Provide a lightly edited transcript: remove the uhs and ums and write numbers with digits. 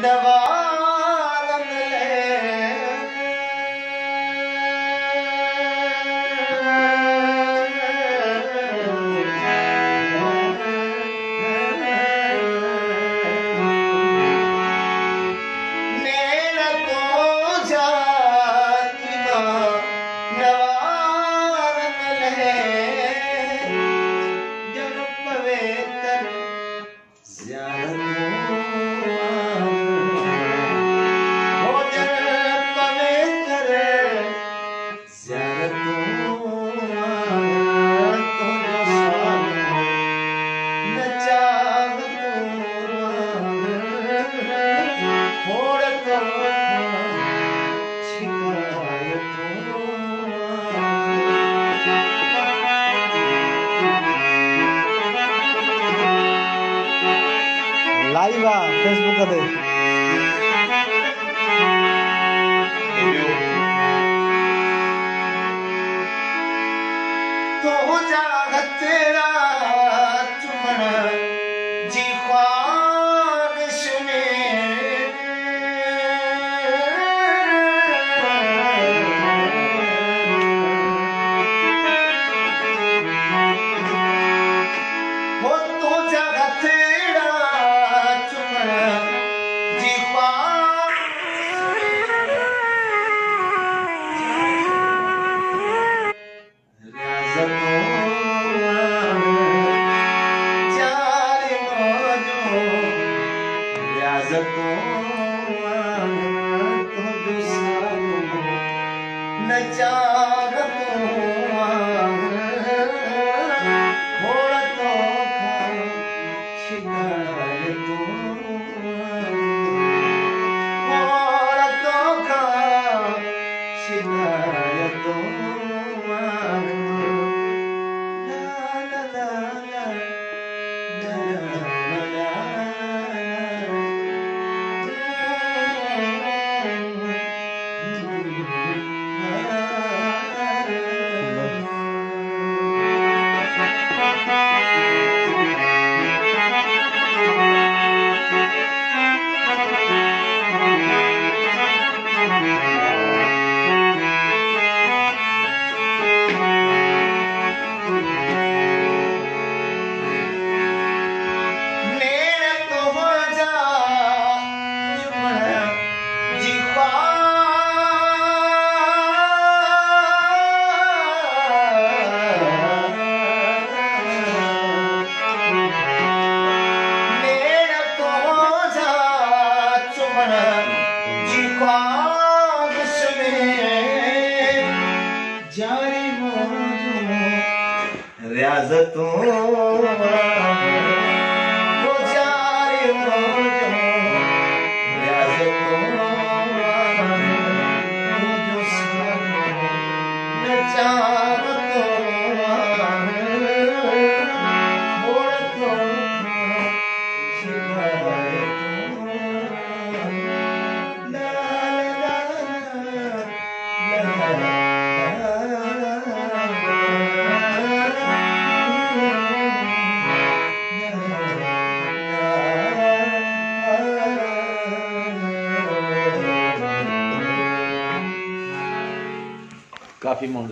नवारन ले नैन तो जातिमा नवारन ले जग पवित्र लाइव आ फेसबुक दे तो जाग तेरा चुमन जी ख्वाहिश में हो तो जाग तेरा रियाज़तों वो जारी मौजों रियाज़तों वो जो सालों नचावतों मोड़तों शिकायतों ला ला ला ला काफी माउंट